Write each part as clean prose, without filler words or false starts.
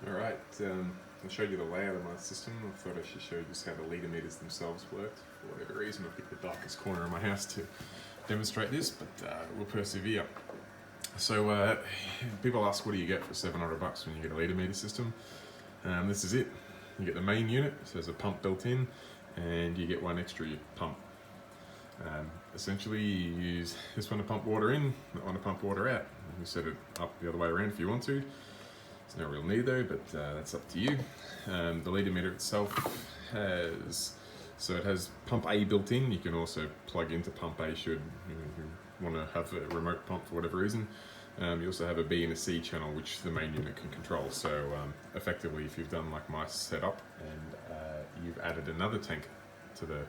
Alright, I showed you the layout of my system. I thought I should show you just how the litre meters themselves worked. For whatever reason, I picked the darkest corner of my house to demonstrate this, but we'll persevere. So people ask, what do you get for $700 when you get a litre meter system? This is it. You get the main unit, so there's a pump built in, and you get one extra pump. Essentially, you use this one to pump water in, that one to pump water out. You set it up the other way around if you want to. There's no real need though, but that's up to you. The litre meter itself it has pump A built in. You can also plug into pump A should you want to have a remote pump for whatever reason. You also have a B and a C channel, which the main unit can control. So effectively, if you've done like my setup and you've added another tank to the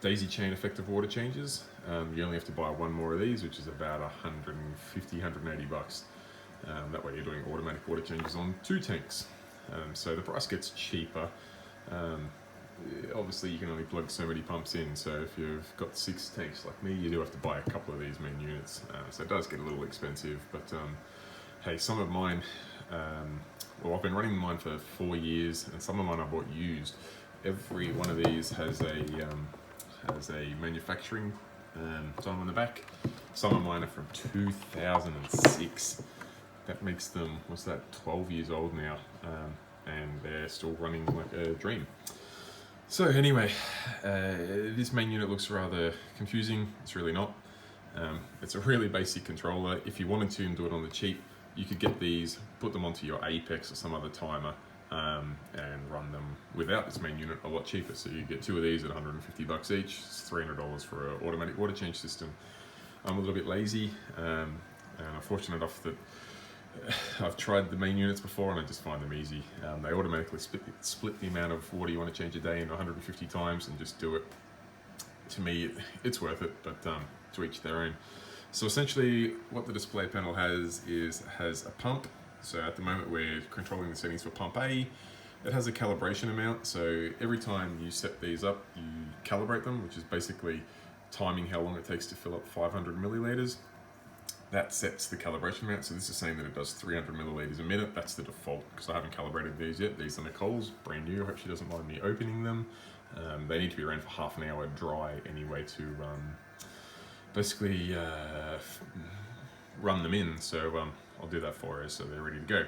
daisy chain effective water changes, you only have to buy one more of these, which is about $150, $180. That way you're doing automatic water changes on 2 tanks. So the price gets cheaper. Obviously you can only plug so many pumps in, so if you've got 6 tanks like me, you do have to buy a couple of these main units. So it does get a little expensive, but hey, some of mine, well, I've been running mine for 4 years, and some of mine I bought used. Every one of these has a manufacturing time on the back. Some of mine are from 2006. That makes them, 12 years old now, and they're still running like a dream. So anyway, this main unit looks rather confusing. It's really not. It's a really basic controller. If you wanted to and do it on the cheap, you could get these, put them onto your Apex or some other timer, and run them without this main unit a lot cheaper. So you get 2 of these at $150 each. It's $300 for an automatic water change system. I'm a little bit lazy, and I'm fortunate enough that I've tried the main units before and I just find them easy. They automatically split the amount of water you want to change a day into 150 times and just do it. To me, it's worth it, but to each their own. So essentially what the display panel has a pump. So at the moment we're controlling the settings for pump A. It has a calibration amount, so every time you set these up, you calibrate them, which is basically timing how long it takes to fill up 500 milliliters. That sets the calibration amount, so this is saying that it does 300 milliliters a minute. That's the default, because I haven't calibrated these yet. These are Nicole's, brand new. I hope she doesn't mind me opening them. They need to be around for half an hour dry anyway to basically run them in. So I'll do that for her so they're ready to go.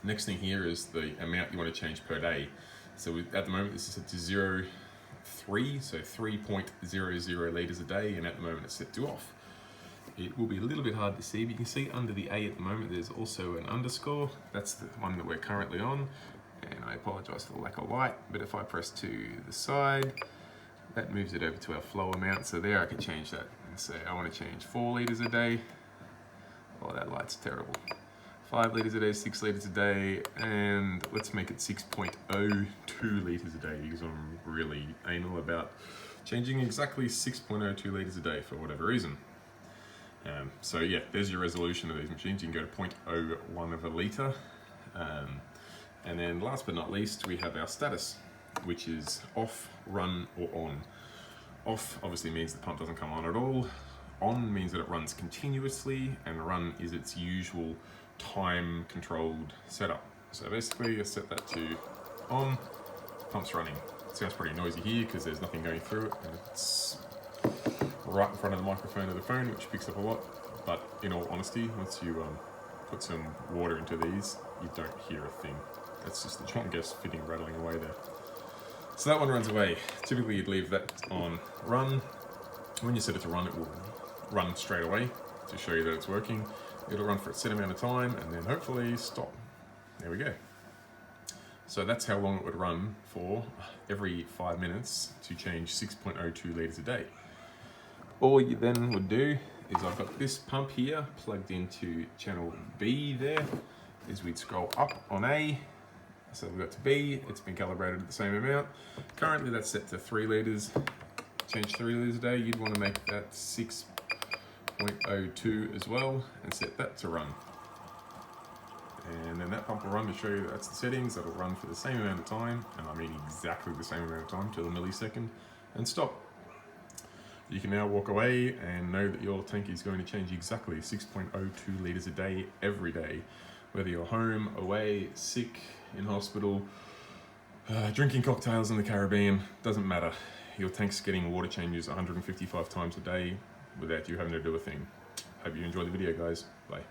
Next thing here is the amount you want to change per day. So at the moment this is set to 0.3, so 3.00 litres a day, and at the moment it's set to off. It will be a little bit hard to see, but you can see under the A at the moment there's also an underscore. That's the one that we're currently on, and I apologise for the lack of light, but if I press to the side, that moves it over to our flow amount. So there I can change that and say I want to change 4 litres a day. Oh, that light's terrible. 5 litres a day, 6 litres a day, and let's make it 6.02 litres a day, because I'm really anal about changing exactly 6.02 litres a day for whatever reason. So yeah, there's your resolution of these machines. You can go to 0.01 of a litre. And then last but not least, we have our status, which is off, run, or on. Off obviously means the pump doesn't come on at all. On means that it runs continuously, and run is its usual time controlled setup. So basically I set that to on, pump's running. It sounds pretty noisy here because there's nothing going through it, and it's right in front of the microphone of the phone, which picks up a lot. But in all honesty, once you put some water into these, you don't hear a thing. That's just the John Guest fitting rattling away there. So that one runs away. Typically you'd leave that on run. When you set it to run, it will run straight away to show you that it's working. It'll run for a set amount of time and then hopefully stop. There we go. So that's how long it would run for every 5 minutes to change 6.02 litres a day. All you then would do is I've got this pump here plugged into channel B there, is we'd scroll up on A. So we've got to B, it's been calibrated at the same amount. Currently that's set to 3 litres, change 3 litres a day. You'd want to make that 6.02 as well and set that to run. And then that pump will run to show you that's the settings. That'll run for the same amount of time, and I mean exactly the same amount of time, to the millisecond, and stop. You can now walk away and know that your tank is going to change exactly 6.02 litres a day every day Whether you're home, away, sick, in hospital, drinking cocktails in the Caribbean, doesn't matter. Your tank's getting water changes 155 times a day without you having to do a thing. Hope you enjoy the video, guys. Bye.